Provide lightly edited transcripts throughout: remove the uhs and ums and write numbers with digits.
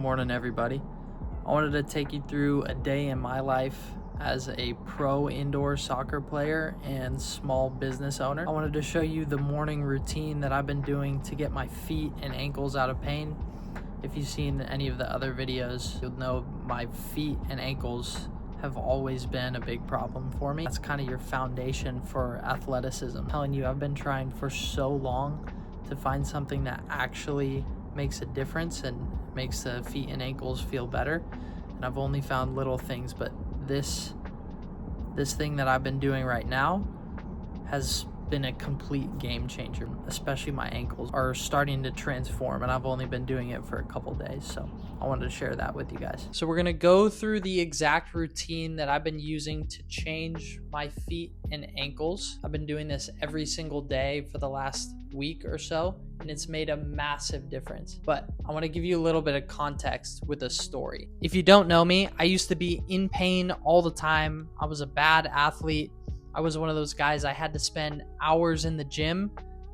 morning, everybody. I wanted to take you through a day in my life as a pro indoor soccer player and small business owner. I wanted to show you the morning routine that I've been doing to get my feet and ankles out of pain. If you've seen any of the other videos, you'll know my feet and ankles have always been a big problem for me. That's kind of your foundation for athleticism. I'm telling you, I've been trying for so long to find something that actually makes a difference and makes the feet and ankles feel better. And I've only found little things, but this thing that I've been doing right now has been a complete game changer. Especially my ankles are starting to transform, and I've only been doing it for a couple days, so I wanted to share that with you guys. So we're gonna go through the exact routine that I've been using to change my feet and ankles. I've been doing this every single day for the last week or so, and it's made a massive difference. But I want to give you a little bit of context with a story. If you don't know me, I used to be in pain all the time. I was a bad athlete. I was one of those guys, I had to spend hours in the gym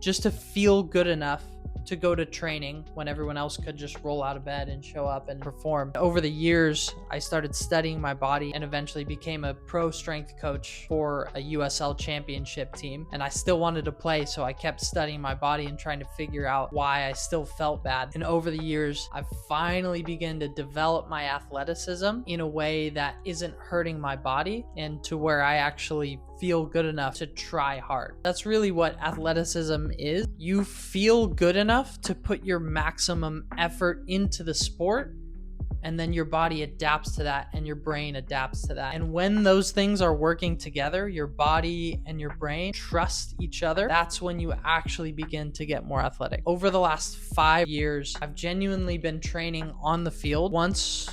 just to feel good enough to go to training when everyone else could just roll out of bed and show up and perform. Over the years, I started studying my body and eventually became a pro strength coach for a USL championship team. And I still wanted to play, so I kept studying my body and trying to figure out why I still felt bad. And over the years, I've finally begun to develop my athleticism in a way that isn't hurting my body and to where I actually feel good enough to try hard. That's really what athleticism is. You feel good enough to put your maximum effort into the sport, and then your body adapts to that and your brain adapts to that. And when those things are working together, your body and your brain trust each other, that's when you actually begin to get more athletic. Over the last 5 years, I've genuinely been training on the field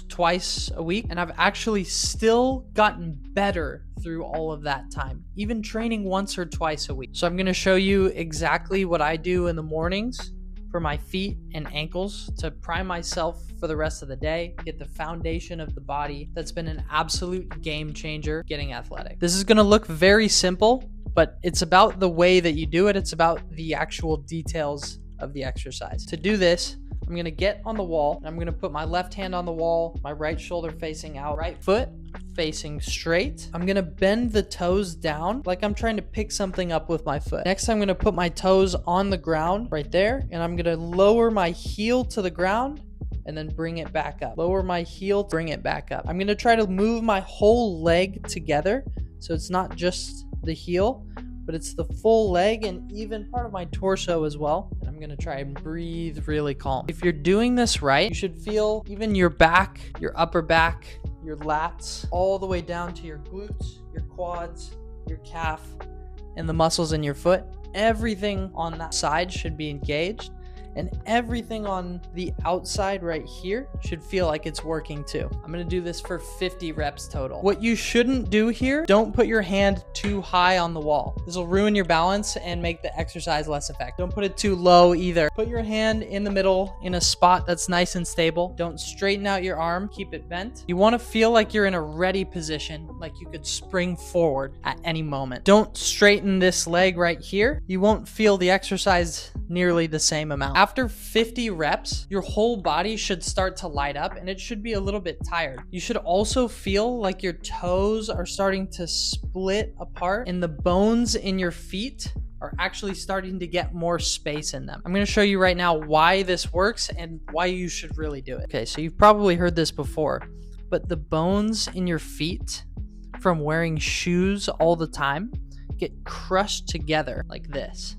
twice a week, and I've actually still gotten better through all of that time, even training once or twice a week. So I'm gonna show you exactly what I do in the mornings for my feet and ankles to prime myself for the rest of the day, get the foundation of the body. That's been an absolute game changer getting athletic. This is gonna look very simple, but it's about the way that you do it. It's about the actual details of the exercise. To do this, I'm gonna get on the wall. I'm gonna put my left hand on the wall, my right shoulder facing out, right foot facing straight. I'm gonna bend the toes down like I'm trying to pick something up with my foot. Next, I'm gonna put my toes on the ground right there, and I'm gonna lower my heel to the ground and then bring it back up. Lower my heel, bring it back up. I'm gonna try to move my whole leg together, so it's not just the heel, but it's the full leg and even part of my torso as well. And I'm gonna try and breathe really calm. If you're doing this right, you should feel even your back, your upper back, your lats, all the way down to your glutes, your quads, your calf, and the muscles in your foot. Everything on that side should be engaged, and everything on the outside right here should feel like it's working too. I'm gonna do this for 50 reps total. What you shouldn't do here, don't put your hand too high on the wall. This will ruin your balance and make the exercise less effective. Don't put it too low either. Put your hand in the middle in a spot that's nice and stable. Don't straighten out your arm, keep it bent. You wanna feel like you're in a ready position, like you could spring forward at any moment. Don't straighten this leg right here. You won't feel the exercise nearly the same amount. After 50 reps, your whole body should start to light up and it should be a little bit tired. You should also feel like your toes are starting to split apart and the bones in your feet are actually starting to get more space in them. I'm gonna show you right now why this works and why you should really do it. Okay, so you've probably heard this before, but the bones in your feet from wearing shoes all the time get crushed together like this.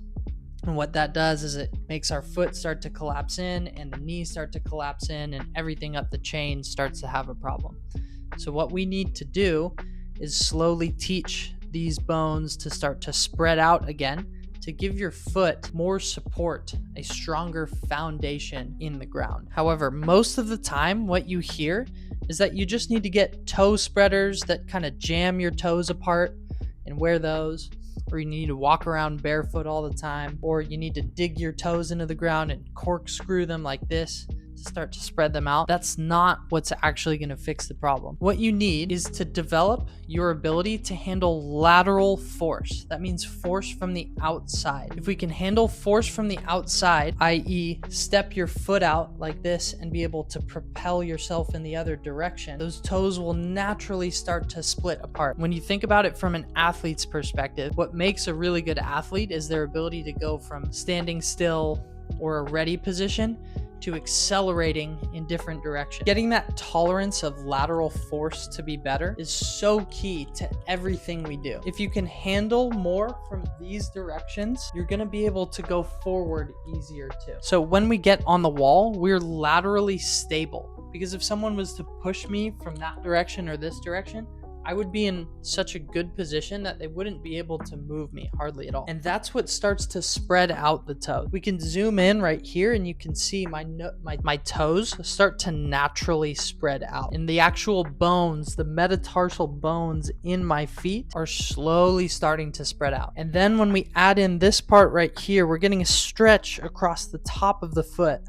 And what that does is it makes our foot start to collapse in and the knees start to collapse in and everything up the chain starts to have a problem. So what we need to do is slowly teach these bones to start to spread out again to give your foot more support, a stronger foundation in the ground. However, most of the time what you hear is that you just need to get toe spreaders that kind of jam your toes apart and wear those. Or you need to walk around barefoot all the time, or you need to dig your toes into the ground and corkscrew them like this to start to spread them out, that's not what's actually going to fix the problem. What you need is to develop your ability to handle lateral force. That means force from the outside. If we can handle force from the outside, i.e. step your foot out like this and be able to propel yourself in the other direction, those toes will naturally start to split apart. When you think about it from an athlete's perspective, what makes a really good athlete is their ability to go from standing still or a ready position to accelerating in different directions. Getting that tolerance of lateral force to be better is so key to everything we do. If you can handle more from these directions, you're gonna be able to go forward easier too. So when we get on the wall, we're laterally stable, because if someone was to push me from that direction or this direction, I would be in such a good position that they wouldn't be able to move me hardly at all. And that's what starts to spread out the toe. We can zoom in right here and you can see my toes start to naturally spread out. And the actual bones, the metatarsal bones in my feet are slowly starting to spread out. And then when we add in this part right here, we're getting a stretch across the top of the foot.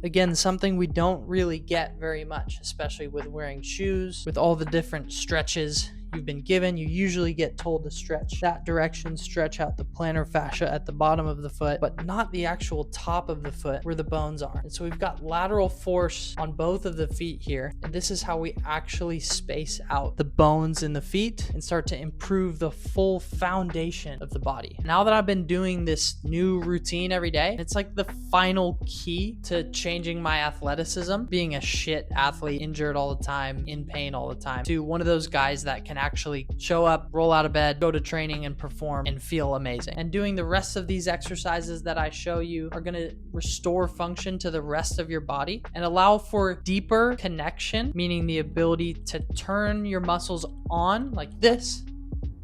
Again, something we don't really get very much, especially with wearing shoes, with all the different stretches you've been given. You usually get told to stretch that direction, stretch out the plantar fascia at the bottom of the foot, but not the actual top of the foot where the bones are. And so we've got lateral force on both of the feet here. And this is how we actually space out the bones in the feet and start to improve the full foundation of the body. Now that I've been doing this new routine every day, it's like the final key to changing my athleticism, being a shit athlete, injured all the time, in pain all the time, to one of those guys that can actually show up, roll out of bed, go to training and perform and feel amazing. And doing the rest of these exercises that I show you are going to restore function to the rest of your body and allow for deeper connection, meaning the ability to turn your muscles on like this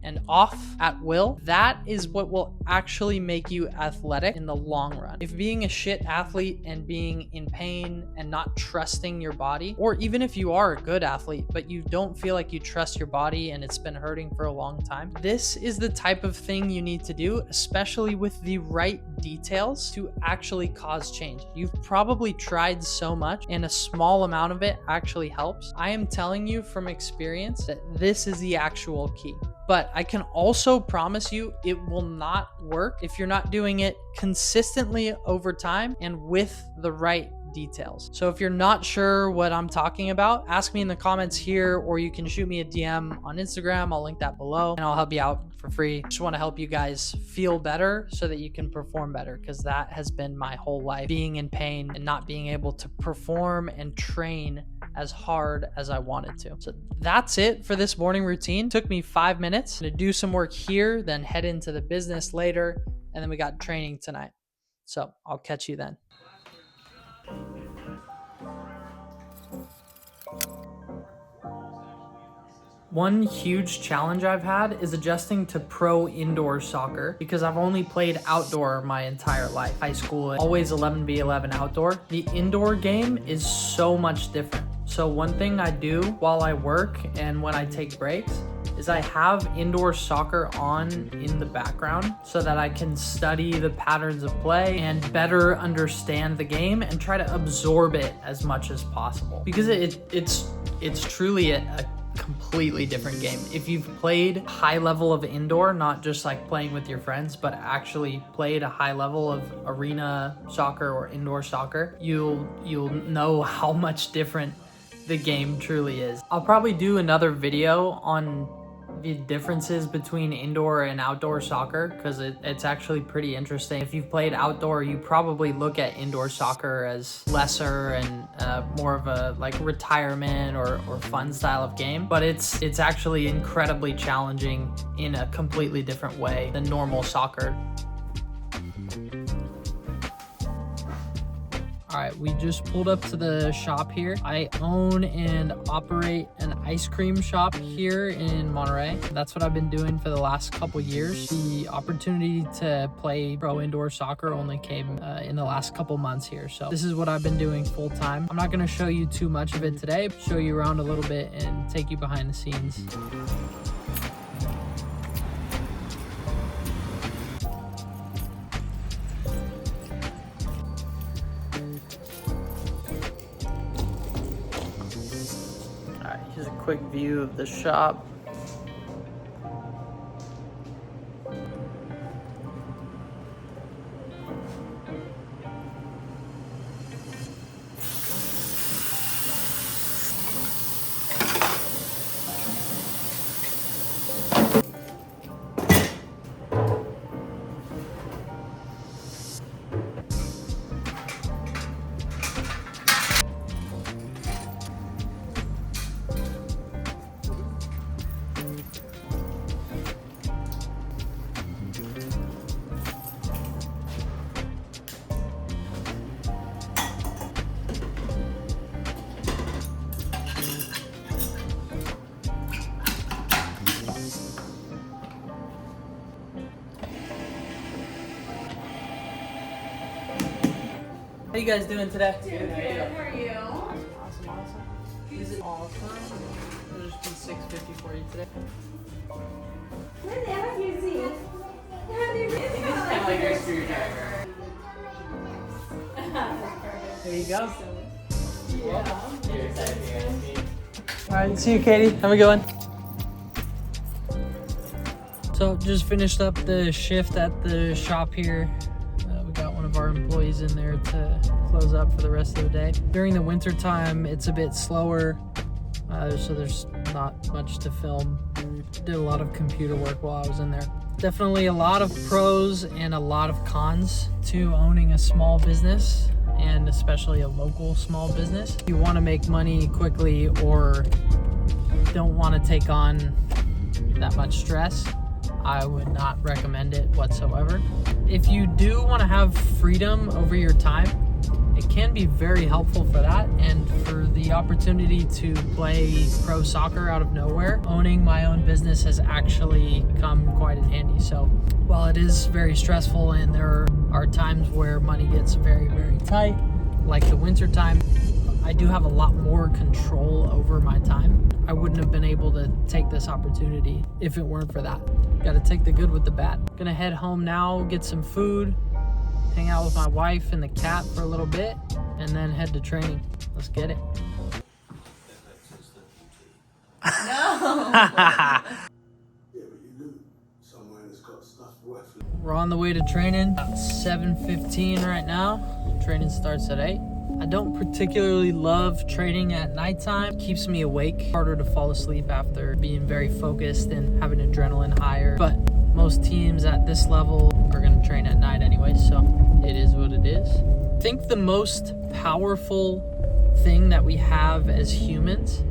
and off at will. That is what will actually make you athletic in the long run. If being a shit athlete and being in pain and not trusting your body, or even if you are a good athlete, but you don't feel like you trust your body and it's been hurting for a long time, this is the type of thing you need to do, especially with the right details to actually cause change. You've probably tried so much and a small amount of it actually helps. I am telling you from experience that this is the actual key. But I can also promise you it will not work if you're not doing it consistently over time and with the right details. So if you're not sure what I'm talking about, ask me in the comments here, or you can shoot me a DM on Instagram. I'll link that below and I'll help you out for free. Just want to help you guys feel better so that you can perform better, because that has been my whole life, being in pain and not being able to perform and train as hard as I wanted to. So that's it for this morning routine. Took me 5 minutes to do some work here, then head into the business later, and then we got training tonight. So I'll catch you then. One huge challenge I've had is adjusting to pro indoor soccer, because I've only played outdoor my entire life. High school, always 11v11 outdoor. The indoor game is so much different. So one thing I do while I work and when I take breaks is I have indoor soccer on in the background so that I can study the patterns of play and better understand the game and try to absorb it as much as possible, because it's truly a completely different game. If you've played high level of indoor, not just like playing with your friends, but actually played a high level of arena soccer or indoor soccer, you'll know how much different the game truly is. I'll probably do another video on the differences between indoor and outdoor soccer, because it's actually pretty interesting. If you've played outdoor, you probably look at indoor soccer as lesser and more of a like retirement or fun style of game, but it's actually incredibly challenging in a completely different way than normal soccer. All right, we just pulled up to the shop here. I own and operate an ice cream shop here in Monterey. That's what I've been doing for the last couple years. The opportunity to play pro indoor soccer only came in the last couple months here. So this is what I've been doing full time. I'm not gonna show you too much of it today, show you around a little bit and take you behind the scenes. quick view of the shop. How you guys doing today? Good. How are you? Awesome. Is it awesome? It'll just be $6.50 for you today. Where the hell do you see? It's kind of like your screwdriver. There you go. Alright, see you, Katie. Have a good one. So, just finished up the shift at the shop here. We got one of our employees in there to close up for the rest of the day. During the winter time, it's a bit slower, so there's not much to film. Did a lot of computer work while I was in there. Definitely a lot of pros and a lot of cons to owning a small business, and especially a local small business. You want to make money quickly or don't want to take on that much stress, I would not recommend it whatsoever. If you do want to have freedom over your time, it can be very helpful for that, and for the opportunity to play pro soccer out of nowhere, owning my own business has actually come quite in handy. So while it is very stressful and there are times where money gets very, very tight, like the winter time, I do have a lot more control over my time. I wouldn't have been able to take this opportunity if it weren't for that. Got to take the good with the bad. Gonna head home now, get some food, hang out with my wife and the cat for a little bit, and then head to training. Let's get it. No. Yeah, but you knew someone that's got stuff worth. We're on the way to training. About 7:15 right now. Training starts at 8. I don't particularly love training at nighttime. It keeps me awake. Harder to fall asleep after being very focused and having adrenaline higher. But most teams at this level are going to train at night anyway, so it is what it is. I think the most powerful thing that we have as humans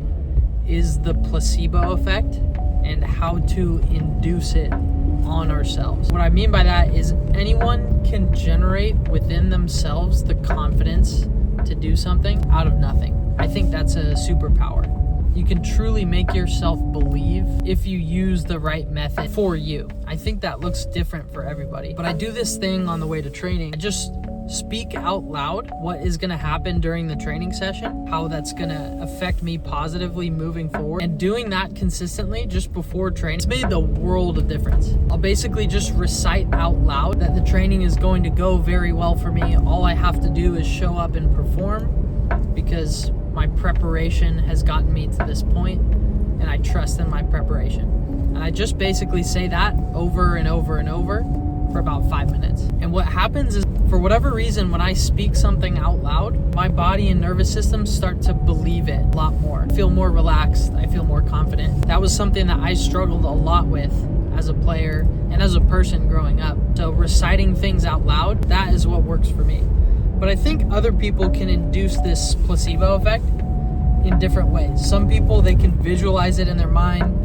is the placebo effect and how to induce it on ourselves. What I mean by that is anyone can generate within themselves the confidence to do something out of nothing. I think that's a superpower. You can truly make yourself believe if you use the right method for you. I think that looks different for everybody. But I do this thing on the way to training. I just speak out loud what is going to happen during the training session, how that's going to affect me positively moving forward. And doing that consistently just before training, it's made the world of difference. I'll basically just recite out loud that the training is going to go very well for me. All I have to do is show up and perform, because my preparation has gotten me to this point, and I trust in my preparation. And I just basically say that over and over and over for about 5 minutes. And what happens is, for whatever reason, when I speak something out loud, my body and nervous system start to believe it a lot more. I feel more relaxed. I feel more confident. That was something that I struggled a lot with as a player and as a person growing up. So reciting things out loud, that is what works for me. But I think other people can induce this placebo effect in different ways. Some people, they can visualize it in their mind.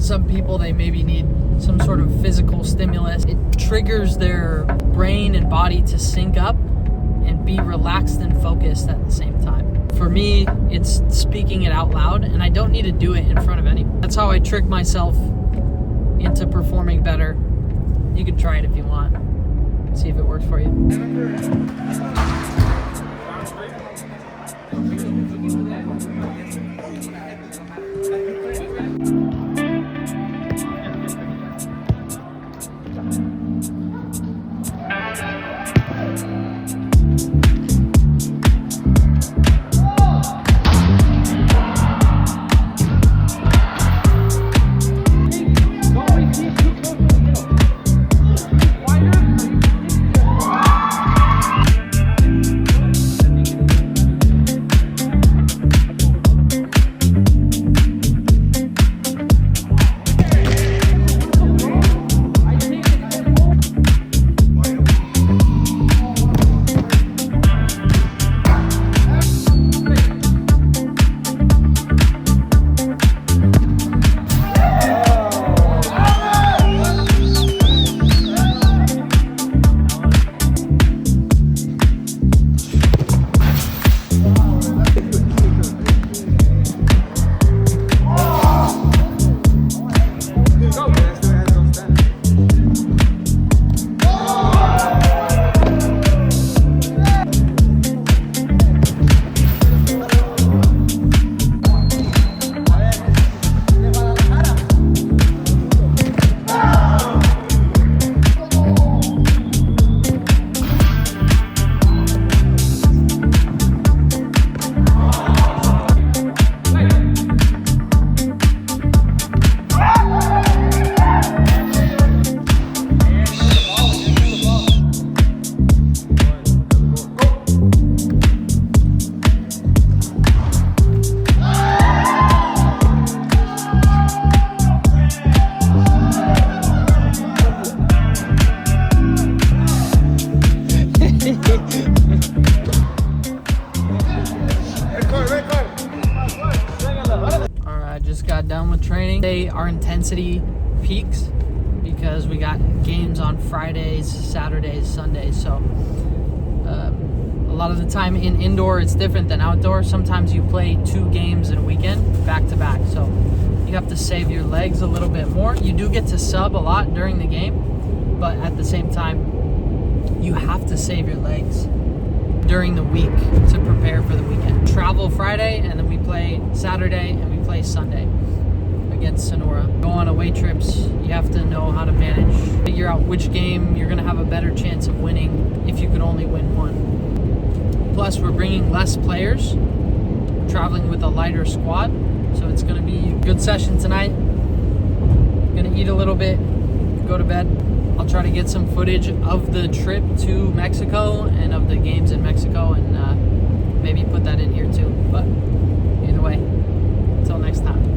Some people, they maybe need some sort of physical stimulus. It triggers their brain and body to sync up and be relaxed and focused at the same time. For me, it's speaking it out loud, and I don't need to do it in front of anyone. That's how I trick myself into performing better. You can try it if you want. See if it works for you. Saturday, our intensity peaks because we got games on Fridays, Saturdays, Sundays. So a lot of the time in indoor, it's different than outdoor. Sometimes you play 2 games in a weekend back to back. So you have to save your legs a little bit more. You do get to sub a lot during the game, but at the same time, you have to save your legs during the week to prepare for the weekend. Travel Friday, and then we play Saturday, and we play Sunday against Sonora. Go on away trips, you have to know how to manage, figure out which game you're gonna have a better chance of winning if you could only win one. Plus, we're bringing less players, traveling with a lighter squad, so it's gonna be a good session tonight. Gonna eat a little bit, go to bed. I'll try to get some footage of the trip to Mexico and of the games in Mexico, and maybe put that in here too. But either way, until next time.